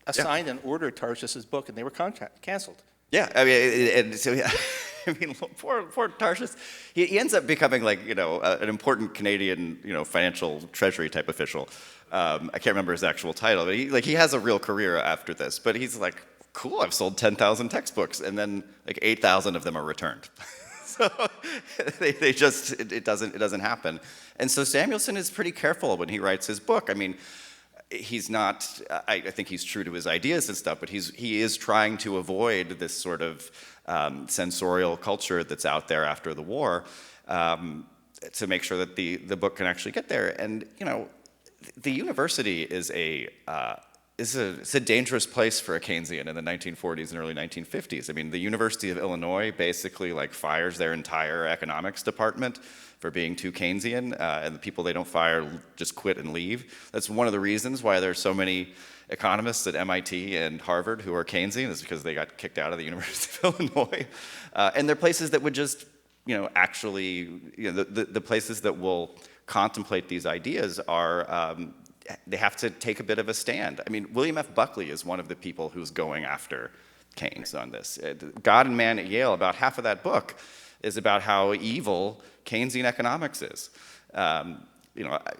assigned and ordered Tarshis's book, and they were canceled. Yeah, I mean, and so I mean, poor Tarshis. He ends up becoming like an important Canadian financial treasury type official. I can't remember his actual title, but he has a real career after this. But he's like, cool, I've sold 10,000 textbooks, and then like 8,000 of them are returned. So it doesn't happen. And so Samuelson is pretty careful when he writes his book. I mean, he's not, I think he's true to his ideas and stuff, but he is trying to avoid this sort of sensorial culture that's out there after the war to make sure that the book can actually get there. And, the university is it's a dangerous place for a Keynesian in the 1940s and early 1950s. I mean, the University of Illinois basically fires their entire economics department for being too Keynesian, and the people they don't fire just quit and leave. That's one of the reasons why there's so many economists at MIT and Harvard who are Keynesian, is because they got kicked out of the University of Illinois. And they're places that would just, actually, the places that will contemplate these ideas are, they have to take a bit of a stand. I mean, William F. Buckley is one of the people who's going after Keynes on this. God and Man at Yale, about half of that book is about how evil Keynesian economics is. I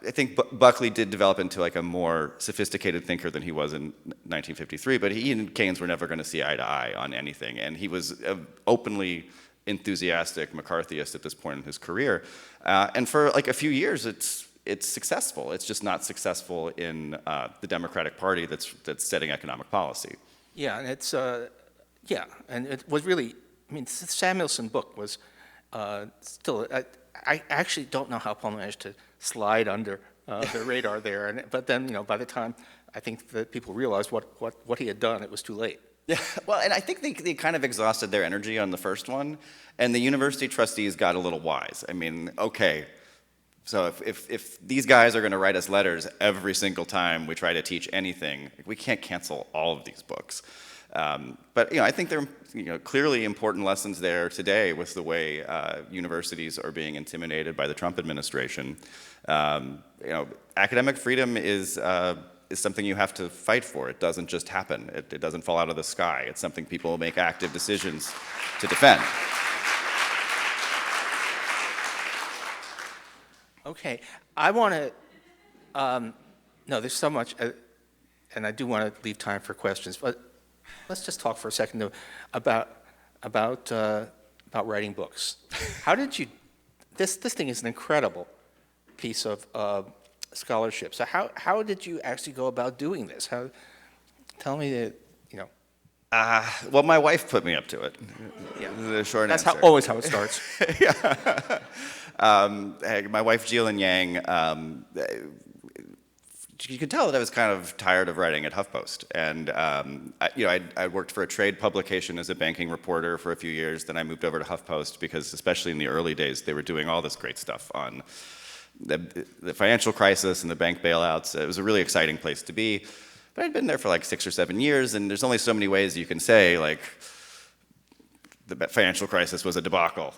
think Buckley did develop into a more sophisticated thinker than he was in 1953, but he and Keynes were never going to see eye to eye on anything, and he was an openly enthusiastic McCarthyist at this point in his career. And for a few years, it's successful. It's just not successful in the Democratic Party that's setting economic policy. Yeah, and and it was really, the Samuelson book was still, I actually don't know how Paul managed to slide under the radar there, but then, by the time I think that people realized what he had done, it was too late. Yeah, well, and I think they kind of exhausted their energy on the first one, and the university trustees got a little wise. I mean, okay, so if these guys are going to write us letters every single time we try to teach anything, we can't cancel all of these books. But I think there are clearly important lessons there today with the way universities are being intimidated by the Trump administration. Academic freedom is something you have to fight for. It doesn't just happen. It doesn't fall out of the sky. It's something people make active decisions to defend. Okay, I want to, no, there's so much, and I do want to leave time for questions, but let's just talk for a second though, about writing books. How did you, this thing is an incredible piece of scholarship. So how did you actually go about doing this? Tell me that, Well, my wife put me up to it. Yeah. The short That's answer. always how it starts. My wife, Jillian Yang, you could tell that I was kind of tired of writing at HuffPost. And I worked for a trade publication as a banking reporter for a few years. Then I moved over to HuffPost because, especially in the early days, they were doing all this great stuff on the financial crisis and the bank bailouts. It was a really exciting place to be. But I'd been there for like 6 or 7 years, and there's only so many ways you can say, like, the financial crisis was a debacle.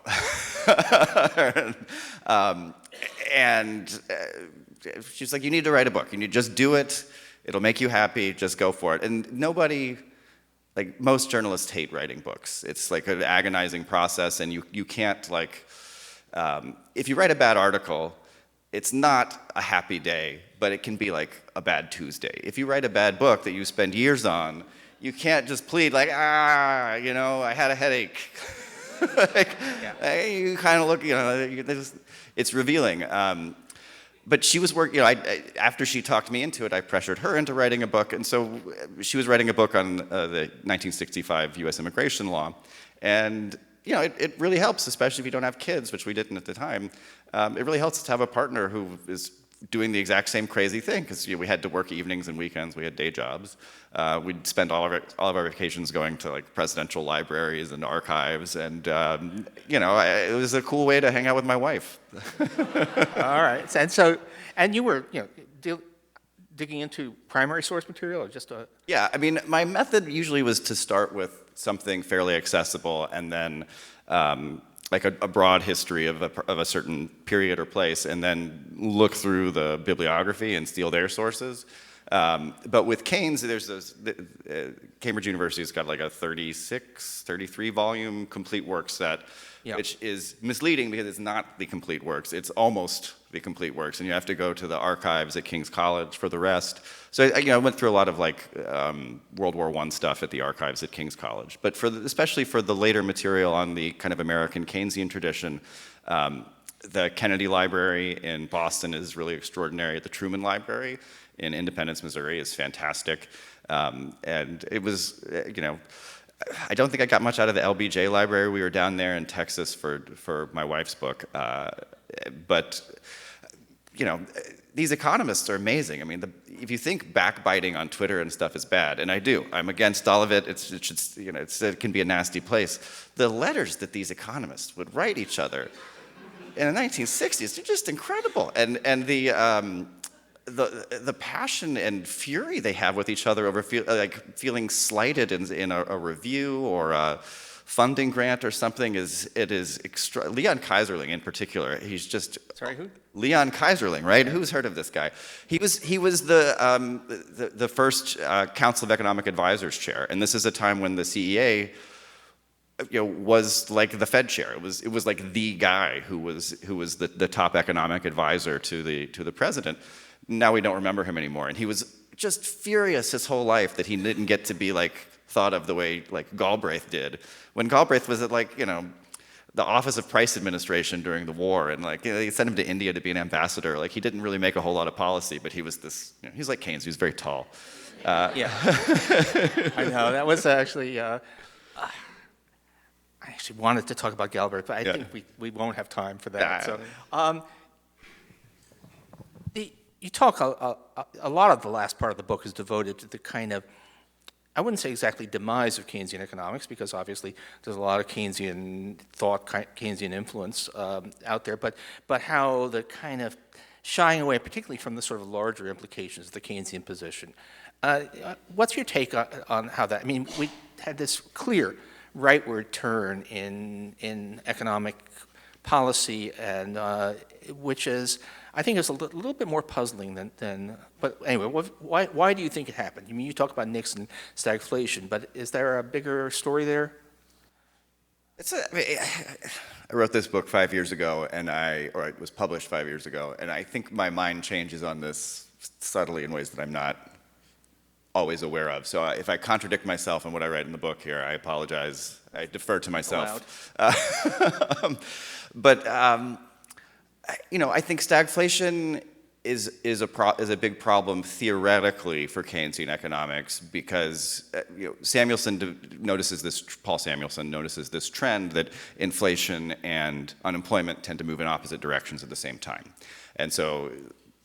She's like, you need to write a book. You need to just do it. It'll make you happy. Just go for it. And nobody, like, most journalists hate writing books. It's like an agonizing process, and you can't, like, if you write a bad article, it's not a happy day, but it can be like a bad Tuesday. If you write a bad book that you spend years on, you can't just plead like, I had a headache. You kind of look, it's revealing. But she was working, after she talked me into it, I pressured her into writing a book. And so she was writing a book on the 1965 US immigration law. And it really helps, especially if you don't have kids, which we didn't at the time. It really helps to have a partner who is doing the exact same crazy thing, because we had to work evenings and weekends. We had day jobs. We'd spend all of our vacations going to like presidential libraries and archives, and it was a cool way to hang out with my wife. All right, and you were digging into primary source material, or just a? Yeah, I mean, my method usually was to start with something fairly accessible, and then like a broad history of a certain period or place, and then look through the bibliography and steal their sources. But with Keynes, there's those, Cambridge University's got like a 33 volume complete works set, which is misleading because it's not the complete works. It's almost the complete works, and you have to go to the archives at King's College for the rest. So I went through a lot of like World War I stuff at the archives at King's College. But especially for the later material on the kind of American Keynesian tradition, the Kennedy Library in Boston is really extraordinary. The Truman Library in Independence, Missouri is fantastic. And it was, I don't think I got much out of the LBJ library. We were down there in Texas for my wife's book. But these economists are amazing. I mean, if you think backbiting on Twitter and stuff is bad, and I do, I'm against all of it. It can be a nasty place. The letters that these economists would write each other in the 1960s, they're just incredible. And the passion and fury they have with each other over feeling slighted in a review or a funding grant or something is extra. Leon Kaiserling in particular, he's just. Sorry, who? Leon Kaiserling, right? Who's heard of this guy? He was the first Council of Economic Advisors chair, and this is a time when the CEA was like the Fed chair. It was like the guy who was the top economic advisor to the president. Now we don't remember him anymore, and he was just furious his whole life that he didn't get to be like thought of the way like Galbraith did, when Galbraith was at the Office of Price Administration during the war, and they sent him to India to be an ambassador. Like, he didn't really make a whole lot of policy, but he was this. He's like Keynes. He was very tall. Yeah, I know that was actually. I actually wanted to talk about Galbraith, but I think we won't have time for that. So, you talk a lot of the last part of the book is devoted to the kind of, I wouldn't say exactly demise of Keynesian economics, because obviously there's a lot of Keynesian thought, Keynesian influence out there, but how the kind of shying away, particularly from the sort of larger implications of the Keynesian position, What's your take on how that, I mean, we had this clear rightward turn in economic policy, and which is, I think, is a little bit more puzzling than but anyway, why do you think it happened? I mean, you talk about Nixon stagflation, but is there a bigger story there? I wrote this book 5 years ago, or it was published 5 years ago, and I think my mind changes on this subtly in ways that I'm not always aware of. So if I contradict myself in what I write in the book here, I apologize. I defer to myself. But I think stagflation is a big problem theoretically for Keynesian economics because Paul Samuelson notices this trend that inflation and unemployment tend to move in opposite directions at the same time. And so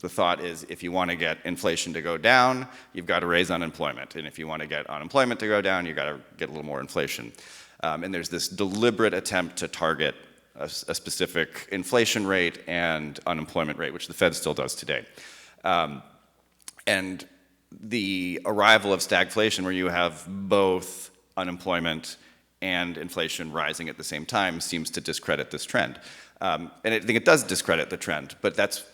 the thought is, if you want to get inflation to go down, you've got to raise unemployment. And if you want to get unemployment to go down, you've got to get a little more inflation. And there's this deliberate attempt to target a specific inflation rate and unemployment rate, which the Fed still does today. And the arrival of stagflation, where you have both unemployment and inflation rising at the same time, seems to discredit this trend. And I think it does discredit the trend, but that's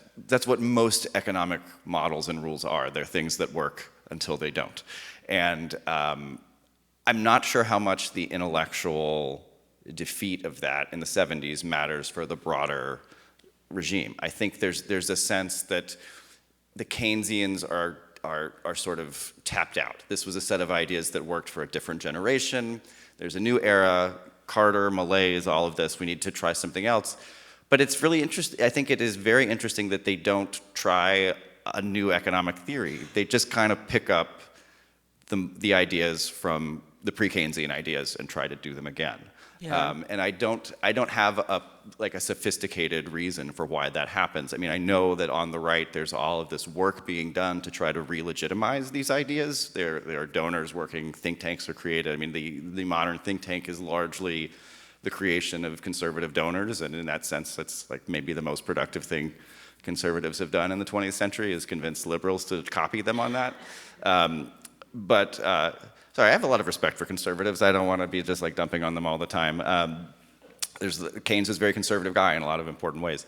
what most economic models and rules are. They're things that work until they don't. And I'm not sure how much the intellectual defeat of that in the 70s matters for the broader regime. I think there's a sense that the Keynesians are sort of tapped out. This was a set of ideas that worked for a different generation. There's a new era, Carter, malaise, all of this. We need to try something else. But it's really interesting. I think it is very interesting that they don't try a new economic theory. They just kind of pick up the ideas from the pre-Keynesian ideas and try to do them again. Yeah. And I don't have a sophisticated reason for why that happens. I mean, I know that on the right there's all of this work being done to try to re-legitimize these ideas. There are donors working, think tanks are created. I mean, the modern think tank is largely the creation of conservative donors, and in that sense, that's like maybe the most productive thing conservatives have done in the 20th century is convince liberals to copy them on that. Sorry, I have a lot of respect for conservatives. I don't want to be just like dumping on them all the time. Keynes is a very conservative guy in a lot of important ways.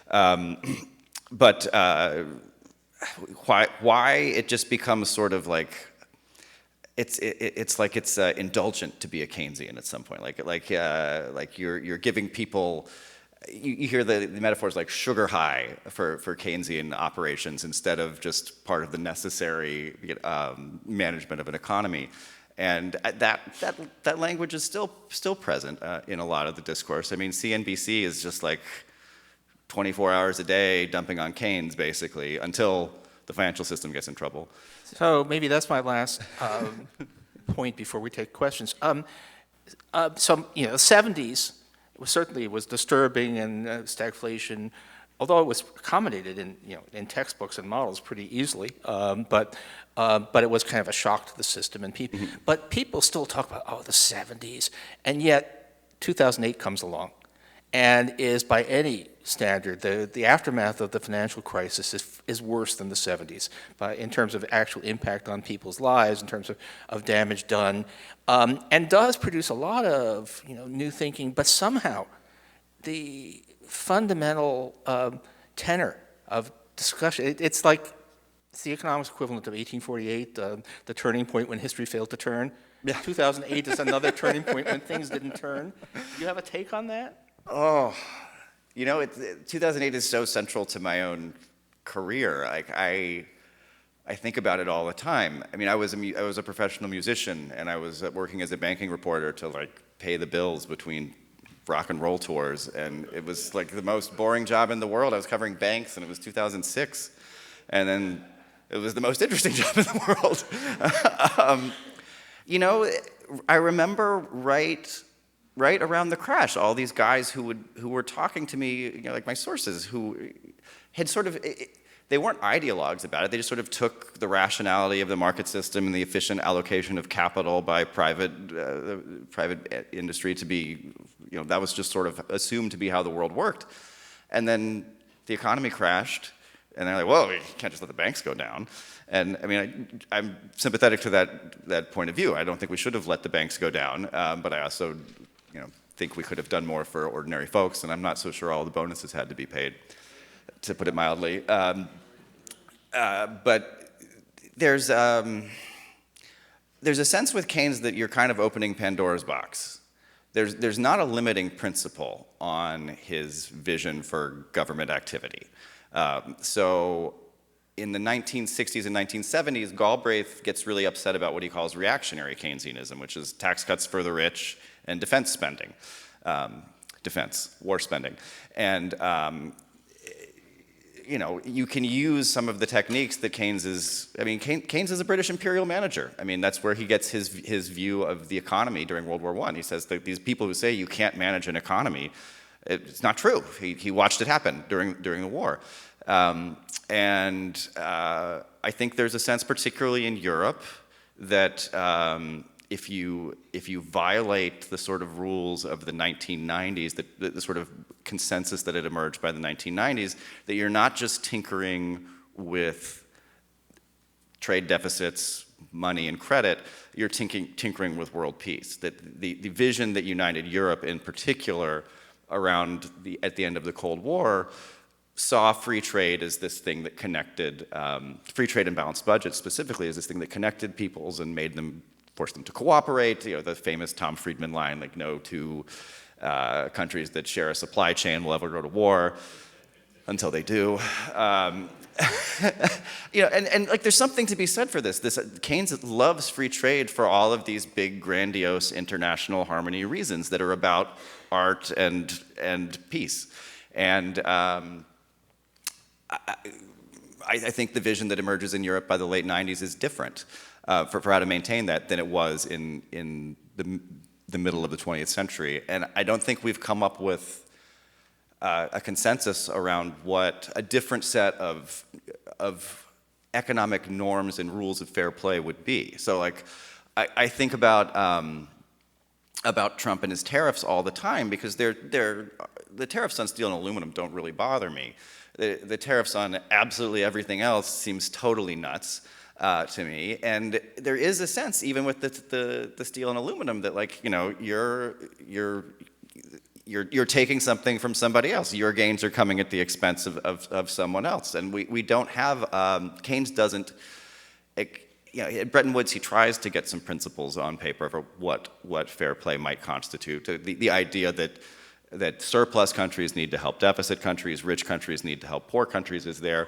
But why it just becomes sort of like, it's like it's indulgent to be a Keynesian at some point. Like you're giving people, you hear the metaphors like sugar high for Keynesian operations instead of just part of the necessary management of an economy. And that language is still present in a lot of the discourse. I mean, CNBC is just like 24 hours a day dumping on Keynes, basically, until the financial system gets in trouble. So maybe that's my last point before we take questions. The 70s was disturbing, and stagflation, although it was accommodated in textbooks and models pretty easily, but it was kind of a shock to the system, and people. Mm-hmm. But people still talk about the 70s, and yet 2008 comes along, and is by any standard the aftermath of the financial crisis is worse than the 70s, in terms of actual impact on people's lives, in terms of damage done, and does produce a lot of new thinking, but somehow the fundamental tenor of discussion, it's like it's the economics equivalent of 1848, the turning point when history failed to turn. Yeah. 2008 is another turning point when things didn't turn. Do you have a take on that? Oh, 2008 is so central to my own career. Like I think about it all the time. I mean, I was a professional musician, and I was working as a banking reporter to pay the bills between rock and roll tours, and it was like the most boring job in the world. I was covering banks, and it was 2006, and then it was the most interesting job in the world. I remember right around the crash, all these guys who were talking to me, like my sources, who had sort of, they weren't ideologues about it. They just sort of took the rationality of the market system and the efficient allocation of capital by private industry to be, that was just sort of assumed to be how the world worked. And then the economy crashed, And they're like, well, you can't just let the banks go down. And I mean, I'm sympathetic to that point of view. I don't think we should have let the banks go down, but I also, think we could have done more for ordinary folks, and I'm not so sure all the bonuses had to be paid, to put it mildly. But there's a sense with Keynes that you're kind of opening Pandora's box. There's not a limiting principle on his vision for government activity. So in the 1960s and 1970s, Galbraith gets really upset about what he calls reactionary Keynesianism, which is tax cuts for the rich and defense spending, war spending. And you can use some of the techniques that Keynes is a British imperial manager. I mean, that's where he gets his view of the economy during World War I. He says that these people who say you can't manage an economy, it's not true. He watched it happen during the war. I think there's a sense, particularly in Europe, that if you violate the sort of rules of the 1990s, the sort of consensus that had emerged by the 1990s, that you're not just tinkering with trade deficits, money, and credit, you're tinkering with world peace. That the vision that united Europe in particular around at the end of the Cold War saw free trade as this thing that connected, free trade and balanced budgets specifically as this thing that connected peoples and forced them to cooperate. The famous Tom Friedman line, like, no two countries that share a supply chain will ever go to war until they do. And there's something to be said for this. Keynes loves free trade for all of these big, grandiose international harmony reasons that are about art and peace. And I think the vision that emerges in Europe by the late 90s is different for how to maintain that than it was in the middle of the 20th century. And I don't think we've come up with a consensus around what a different set of economic norms and rules of fair play would be. So, like, I think about Trump and his tariffs all the time, because the tariffs on steel and aluminum don't really bother me. The tariffs on absolutely everything else seems totally nuts to me. And there is a sense, even with the steel and aluminum, that, like, you're taking something from somebody else. Your gains are coming at the expense of someone else. And we don't have, Keynes doesn't, at Bretton Woods, he tries to get some principles on paper for what fair play might constitute. The idea that surplus countries need to help deficit countries, rich countries need to help poor countries is there.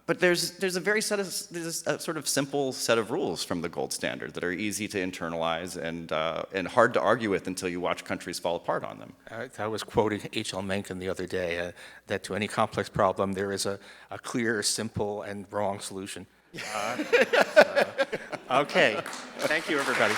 But there's a sort of simple set of rules from the gold standard that are easy to internalize and hard to argue with until you watch countries fall apart on them. I was quoting H.L. Mencken the other day, that to any complex problem there is a clear, simple, and wrong solution. Okay, thank you, everybody.